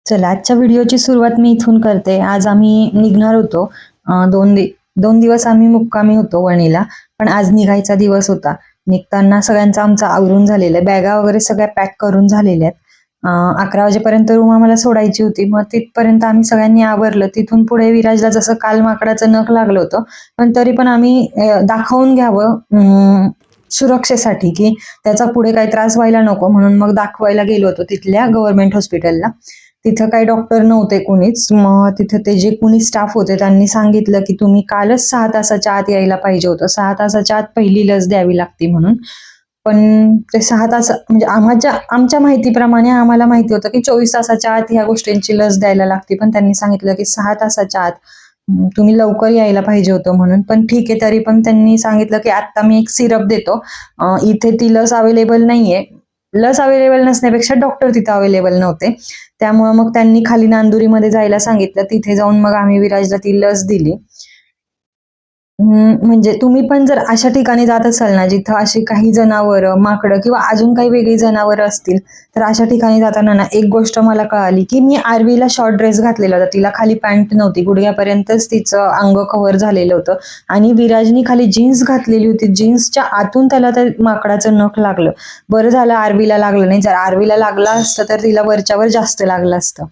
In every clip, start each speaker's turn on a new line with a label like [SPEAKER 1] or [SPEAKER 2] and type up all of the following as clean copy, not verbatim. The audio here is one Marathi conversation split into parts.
[SPEAKER 1] चला, आजच्या व्हिडिओची सुरुवात मी इथून करते. आज आम्ही निघणार होतो. 2 दिवस आम्ही मुक्कामी होतो वणीला, पण आज निघायचा दिवस होता. निघताना सगळ्यांचं आमचं आवरून झालेलं आहे. बॅगा वगैरे सगळ्या पॅक करून झालेल्या आहेत. 11 वाजेपर्यंत रूम आम्हाला सोडायची होती. मग तिथपर्यंत आम्ही सगळ्यांनी आवरलं. तिथून पुढे विराजला जसं काल माकडाचं नख लागलं होतं, पण तरी पण आम्ही दाखवून घ्यावं सुरक्षेसाठी, की त्याचा पुढे काही त्रास व्हायला नको, म्हणून मग दाखवायला गेलो होतो तिथल्या गव्हर्नमेंट हॉस्पिटलला. तिथं काही डॉक्टर नव्हते कोणीच. मग तिथं ते जे कोणी स्टाफ होते त्यांनी सांगितलं की तुम्ही कालच 6 तासाच्या आत यायला पाहिजे होतं. 6 तासाच्या आत पहिली लस द्यावी लागते म्हणून. पण ते 6 तास म्हणजे आमच्या माहितीप्रमाणे आम्हाला माहिती होतं की 24 तासाच्या आत ह्या गोष्टींची लस द्यायला लागते. पण त्यांनी सांगितलं की 6 तासाच्या आत तुम्ही लवकर यायला पाहिजे होतं म्हणून. पण ठीक आहे, तरी पण त्यांनी सांगितलं की आता मी एक सिरप देतो. इथे ती लस अवेलेबल नाहीये. लस अवेलेबल नसण्यापेक्षा डॉक्टर तिथं अवेलेबल नव्हते. त्यामुळे मग त्यांनी खाली नांदुरीमध्ये जायला सांगितलं. तिथे जाऊन मग आम्ही विराजला ती लस दिली. म्हणजे तुम्ही पण जर अशा ठिकाणी जात असाल ना, जिथं अशी काही जनावरं, माकडं किंवा अजून काही वेगळी जनावरं असतील, तर अशा ठिकाणी जाताना ना एक गोष्ट मला कळाली, की मी आरवीला शॉर्ट ड्रेस घातलेला होता. तिला खाली पॅन्ट नव्हती. गुडघ्यापर्यंतच तिचं अंग कव्हर झालेलं होतं आणि विराजनी खाली जीन्स घातलेली होती. जीन्सच्या आतून त्याला त्या माकडाचं नख लागलं. बरं झालं आरवीला लागलं नाही. जर आरवीला लागलं असतं तर तिला वरच्यावर जास्त लागलं असतं.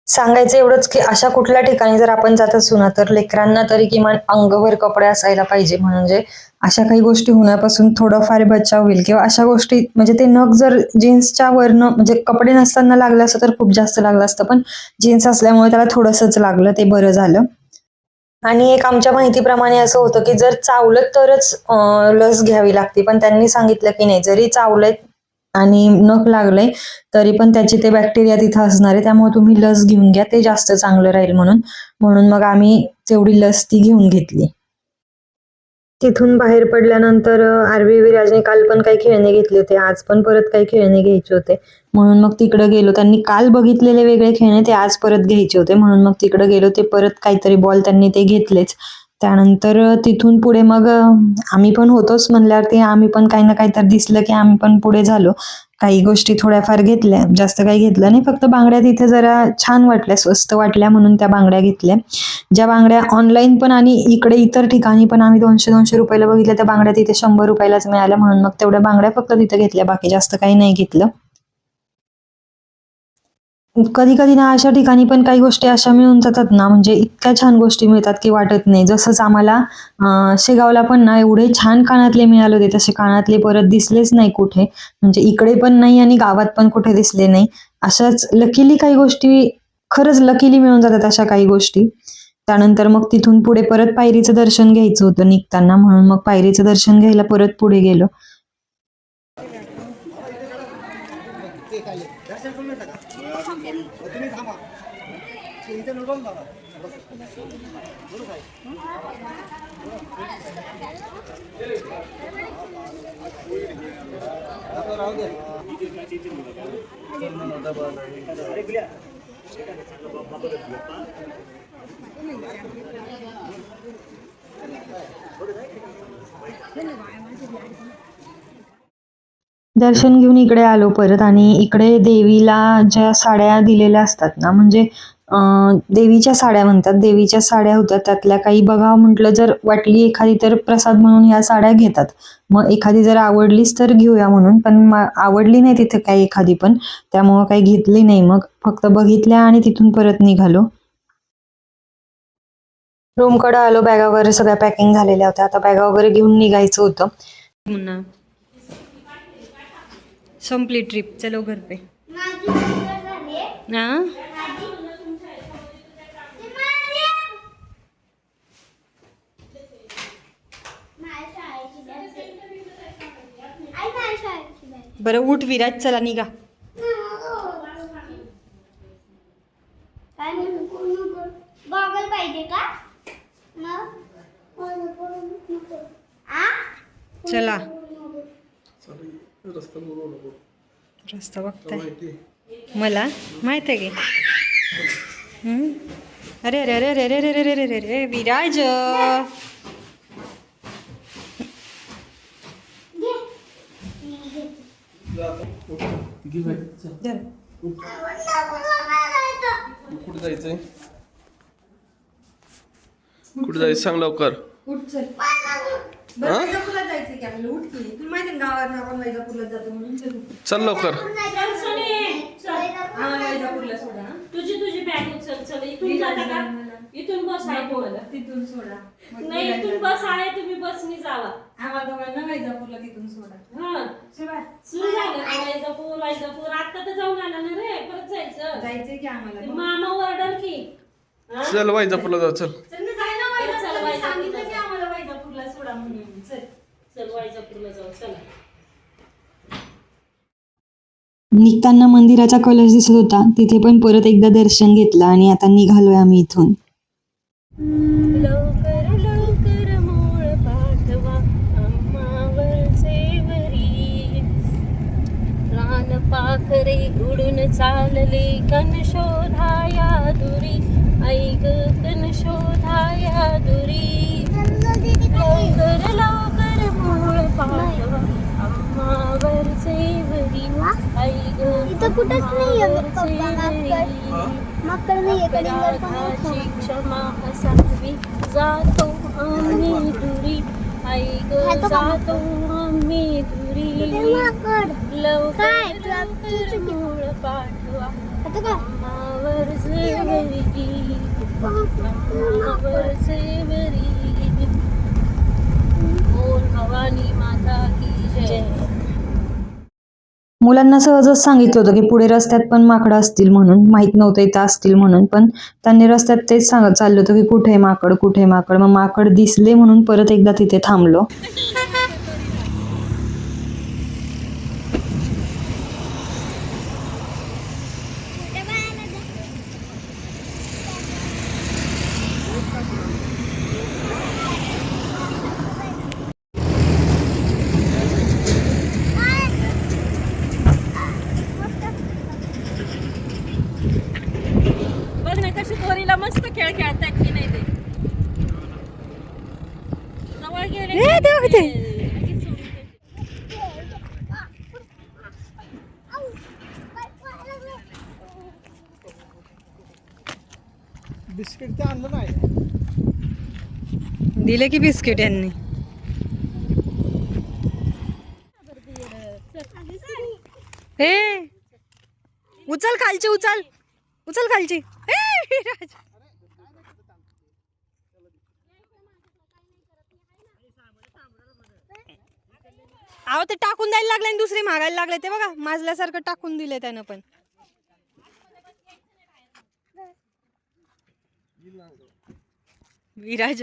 [SPEAKER 1] सांगायचं एवढंच की अशा कुठल्या ठिकाणी जर आपण जात असू ना, तर लेकरांना तरी किमान अंगभर कपडे असायला पाहिजे. म्हणजे अशा काही गोष्टी होण्यापासून थोडंफार बचाव होईल. किंवा अशा गोष्टी म्हणजे ते नख जर जीन्सच्या वरनं म्हणजे कपडे नसताना लागलं असतं तर खूप जास्त लागलं असतं, पण जीन्स असल्यामुळे त्याला थोडंसंच लागलं, ते बरं झालं. आणि एक आमच्या माहितीप्रमाणे असं होतं की जर चावलं तरच लस घ्यावी लागते. पण त्यांनी सांगितलं की नाही, जरी चावलंय आणि नख लागलंय तरी पण त्याची ते बॅक्टेरिया तिथं असणार आहे. त्यामुळे तुम्ही लस घेऊन घ्या, ते जास्त चांगलं राहील म्हणून. म्हणून मग आम्ही तेवढी लस ती घेऊन घेतली. तिथून बाहेर पडल्यानंतर आरवी विराजने काल पण काही खेळणे घेतले होते. आज पण परत काही खेळणे घ्यायचे होते. म्हणून मग तिकडे गेलो. त्यांनी काल बघितलेले वेगळे खेळणे ते आज परत घ्यायचे होते. म्हणून मग तिकडे गेलो. ते परत काहीतरी बॉल त्यांनी ते घेतलेच. त्यानंतर तिथून पुढे मग आम्ही पण होतोच म्हणल्यावरती आम्ही पण काही ना काही तर दिसलं की आम्ही पण पुढे झालो. काही गोष्टी थोड्याफार घेतल्या. जास्त काही घेतलं नाही. फक्त बांगड्या तिथे जरा छान वाटल्या, स्वस्त वाटल्या म्हणून त्या बांगड्या घेतल्या. ज्या बांगड्या ऑनलाईन पण आणि इकडे इतर ठिकाणी पण आम्ही 200-200 रुपयाला बघितल्या, त्या बांगड्या तिथे 100 रुपयालाच मिळाल्या. म्हणून मग तेवढ्या बांगड्या फक्त तिथे घेतल्या. बाकी जास्त काही नाही घेतलं. कधी कधी ना अशा ठिकाणी पण काही गोष्टी अशा मिळून जातात ना, म्हणजे इतक्या छान गोष्टी मिळतात की वाटत नाही. जसंच आम्हाला शेगावला पण ना एवढे छान कानातले मिळाले होते. तसे कानातले परत दिसलेच नाही कुठे. म्हणजे इकडे पण नाही आणि गावात पण कुठे दिसले नाही. अशाच लकीली काही गोष्टी खरंच लकीली मिळून जातात अशा काही गोष्टी. त्यानंतर मग तिथून पुढे परत पायरीचं दर्शन घ्यायचं होतं निघताना, म्हणून मग पायरीचं दर्शन घ्यायला परत पुढे गेलो. दर्शन घेऊन इकडे आलो परत. आणि इकडे देवीला ज्या साड्या दिलेल्या असतात ना, म्हणजे देवीच्या साड्या म्हणतात, देवीच्या साड्या होत्या. त्यातल्या काही बघावं म्हटलं, जर वाटली एखादी तर प्रसाद म्हणून ह्या साड्या घेतात. मग एखादी जर आवडलीच तर घेऊया म्हणून, पण आवडली नाही तिथे काही एखादी पण, त्यामुळं काही घेतली नाही. मग फक्त बघितल्या आणि तिथून परत निघालो. रूमकडे आलो. बॅगा वगैरे सगळ्या पॅकिंग झालेल्या होत्या. आता बॅगा वगैरे घेऊन निघायचं होतं. संपली ट्रिप, चलो घर पे. हाँ बरं उठ विराज, चला निघा.
[SPEAKER 2] गॉगल पाहिजे का?
[SPEAKER 1] चला. रस्ता बघताय? मला माहित आहे की. अरे अरे अरे अरे अरे अरे अरे अरे अरे विराज,
[SPEAKER 3] कुठे जायचंय? कुठे जायचं सांग लवकर.
[SPEAKER 1] उठ चल. बरं वैजापूरला जायचं की आपल्याला. उठ की. तुला माहिती ना गावात आपण वैजापूरला जातो म्हणून.
[SPEAKER 3] चल लवकर.
[SPEAKER 1] वैजापूरला सोडा.
[SPEAKER 4] तुझी बॅग उचल. चल इथून जाता का? इथून बस आहे तुम्हाला.
[SPEAKER 1] तिथून सोडा.
[SPEAKER 4] नाही इथून बस आहे, तुम्ही बसनी जावा.
[SPEAKER 1] आम्हाला दोघांना वैजापूरला तिथून सोडा.
[SPEAKER 4] हा सुरू झालं का? वैजापूर आता तर जाऊन आला ना रे, परत जायचं.
[SPEAKER 1] जायचंय की आम्हाला.
[SPEAKER 4] ते मामा ओरडल की. हा?
[SPEAKER 3] चल वैजापूरला जाऊ चल.
[SPEAKER 1] चल ना, जाय ना वैजापूरला.
[SPEAKER 4] चल, वैजापूरला
[SPEAKER 1] सांगितलं की
[SPEAKER 4] जाऊ.
[SPEAKER 1] आम्हाला वैजापूरला सोडा म्हणून. चल.
[SPEAKER 4] चल वैजापूरला जाऊ. चला.
[SPEAKER 1] निघताना मंदिराचा कलश दिसत होता. तिथे पण परत एकदा दर्शन घेतलं आणि आता निघालोय आम्ही इथून.
[SPEAKER 4] लवकर लवकर मूळ पाठवा अम्मावरचे वरी, रान पाखरे उडून चालले कण शोधाया दुरी, ऐक कण शोधाया दुरी. लवकर लवकर मूळ पाठवा अम्मावरचे वरी, ऐक
[SPEAKER 2] इथं कुठंच नाहीये बघ पप्पा, माकड नाहीये, कलिंगड पण नाही.
[SPEAKER 4] क्षमा असावी जातो आम्ही दुरी, ऐक जातो आम्ही दुरी.
[SPEAKER 2] माकड
[SPEAKER 4] लवकर लवकर मूळ पाठवा
[SPEAKER 2] आता काय
[SPEAKER 4] अम्मावरचे वरी, अम्मावरचे वरी. बोल भवानी माता की जय.
[SPEAKER 1] मुलांना सहजच सांगितलं होतं की पुढे रस्त्यात पण माकडं असतील म्हणून. माहित नव्हतं इथं असतील म्हणून, पण त्यांनी रस्त्यात तेच सांगत चाललं होतं की कुठे माकड कुठे माकड. मग माकड दिसले म्हणून परत एकदा तिथे थांबलो.
[SPEAKER 4] बघ ना कशी पोरीला मस्त खेळ खेळतात की नाही ते. जवळ गेले
[SPEAKER 3] बिस्किट ते आणलं नाही.
[SPEAKER 1] दिले की बिस्किट यांनी. हे उचल खालची, उचल उचल खालची. अहो ते टाकून द्यायला लागले आणि दुसरी मागायला लागले. ते बघा माजल्यासारखं टाकून दिले त्यानं पण. विराज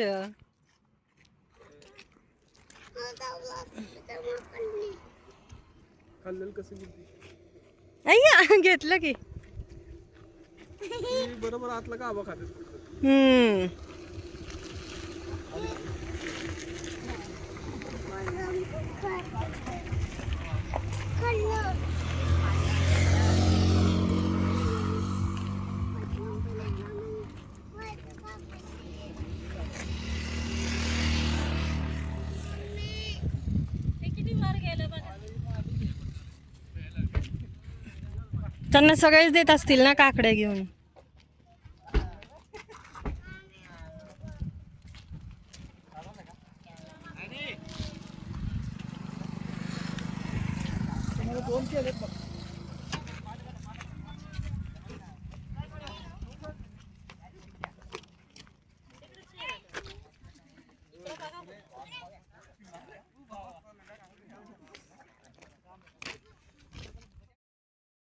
[SPEAKER 3] खाल्लेलं कसं गेली?
[SPEAKER 1] अय्या घेतलं की.
[SPEAKER 3] बरोबर आतला गाभा खाते.
[SPEAKER 1] त्यांना सगळेच देत असतील ना काकड्या घेऊन.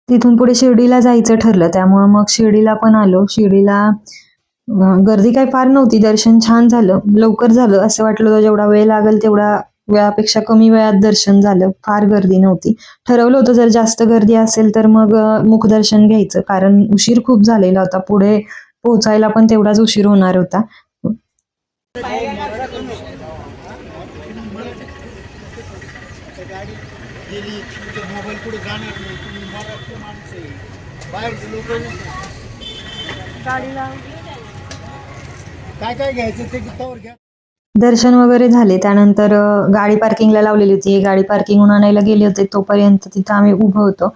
[SPEAKER 1] तिथून पुढे शिर्डीला जायचं ठरलं, त्यामुळं मग शिर्डीला पण आलो. शिर्डीला गर्दी काही फार नव्हती. दर्शन छान झालं, लवकर झालं. असं वाटलं होतं जेवढा वेळ लागेल तेवढा वेळापेक्षा कमी वेळात दर्शन झालं. फार गर्दी नव्हती. ठरवलं होतं जर जास्त गर्दी असेल तर मग मुखदर्शन घ्यायचं, कारण उशीर खूप झालेला होता. पुढे पोहोचायला पण तेवढाच उशीर होणार होता.
[SPEAKER 5] मोबाईल पुढे जाणार नाही. तुम्ही मराठी माणसं आहे, बाहेरचे लोक काय काय घ्यायचं ते तवर घ्या.
[SPEAKER 1] दर्शन वगैरे झाले. त्यानंतर गाडी पार्किंगला लावलेली होती. गाडी पार्किंगहून आणायला गेले होते, तोपर्यंत तिथं आम्ही उभं होतो.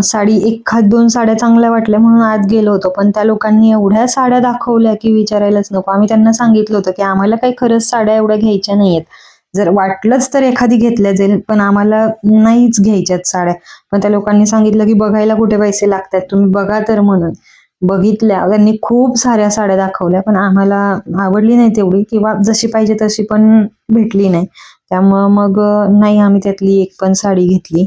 [SPEAKER 1] साडी 1-2 साड्या चांगल्या वाटल्या म्हणून आत गेलो होतो, पण त्या लोकांनी एवढ्या साड्या दाखवल्या की विचारायलाच नको. आम्ही त्यांना सांगितलं होतं की आम्हाला काही खरंच साड्या एवढ्या घ्यायच्या नाहीयेत, जर वाटलंच तर एखादी घेतल्या जाईल, पण आम्हाला नाहीच घ्यायच्यात साड्या. पण त्या लोकांनी सांगितलं की बघायला कुठे पैसे लागतात, तुम्ही बघा तर म्हणून. बघितल्या, त्यांनी खूप साऱ्या साड्या दाखवल्या, पण आम्हाला आवडली नाही तेवढी, किंवा जशी पाहिजे तशी पण भेटली नाही. त्यामुळं मग नाही आम्ही त्यातली एक पण साडी घेतली.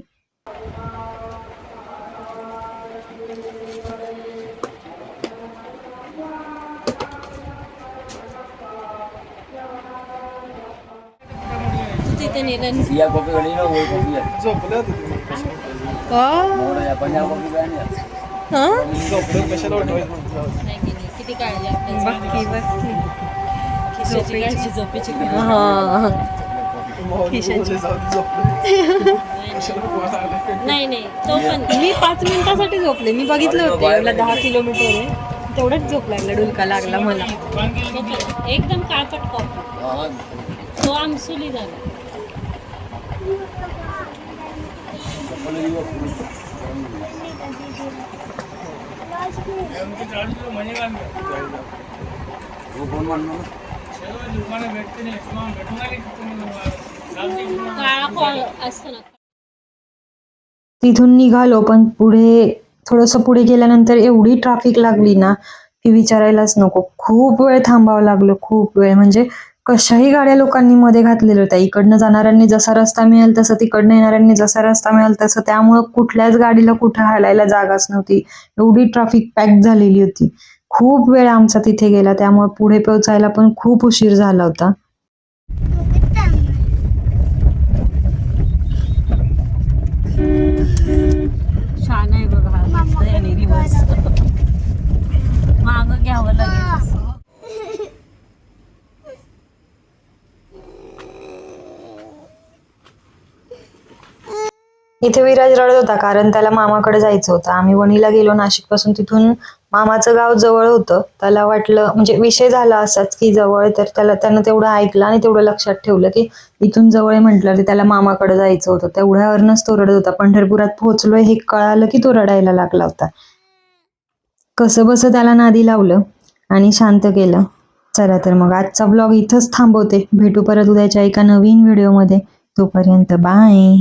[SPEAKER 4] तिथे नेलं
[SPEAKER 6] सिया कॉफी गली ना वो कॉफी है
[SPEAKER 3] झोपले होते तुम्ही.
[SPEAKER 6] मोड़ा या पंजाब कॉफी बहनी है
[SPEAKER 3] झोपले कशाला उठवायचं म्हटलं.
[SPEAKER 4] नाही गेली. किती काळजी आपल्याला. खिशाची काळजी, झोपेची काळजी.
[SPEAKER 3] मोहन बोलले जाऊ दे, झोपले. कशाला पोहायला आले?
[SPEAKER 4] नाही नाही, तो पण मी 5 मिनिटासाठी झोपले. मी बघितलं होतं एवढा 10 किलोमीटर आहे, तेवढंच झोप लागला, डुलका लागला मला. तो पण एकदम काळपट कॉफी, तो आमसुली झाला.
[SPEAKER 6] वो कौन मानना
[SPEAKER 4] काळा कॉल असतो ना.
[SPEAKER 1] तिथून निघालो, पण थोडंसं पुढे गेल्यानंतर एवढी ट्रॅफिक लागली ना की विचारायलाच नको. खूप वेळ थांबावं लागलं, खूप वेळ. म्हणजे कशाही गाड्या लोकांनी मध्ये घातलेल्या होत्या. इकडनं जाणाऱ्यांनी जसा रस्ता मिळेल तसं, तिकडनं येणाऱ्यांनी जसा रस्ता मिळेल तसं. त्यामुळं कुठल्याच गाडीला कुठं हालायला जागाच नव्हती. एवढी ट्रॅफिक पॅक झालेली होती. खूप वेळ आमचा तिथे गेला, त्यामुळे पुढे पोहोचायला पण खूप उशीर झाला होता.
[SPEAKER 4] छान आहे बघा हा रस्ता आणि रिवर्स. मागं घ्यावं लागेल.
[SPEAKER 1] इथे विराज रडत होता, कारण त्याला मामाकडे जायचं होतं. आम्ही वणीला गेलो नाशिकपासून. तिथून मामाचं गाव जवळ होतं. त्याला वाटलं, म्हणजे विषय झाला असाच की जवळ, तर त्यानं तेवढं ऐकलं आणि तेवढं लक्षात ठेवलं की इथून जवळ आहे म्हटलं, तर त्याला मामाकडे जायचं होतं. तेवढ्यावरनच तो रडत होता. पंढरपुरात पोहोचलोय हे कळालं की तो रडायला लागला होता. कसं बसं त्याला नादी लावलं आणि शांत केलं. चला तर मग आजचा ब्लॉग इथंच थांबवते. भेटू परत उद्याच्या एका नवीन व्हिडिओमध्ये. तोपर्यंत बाय.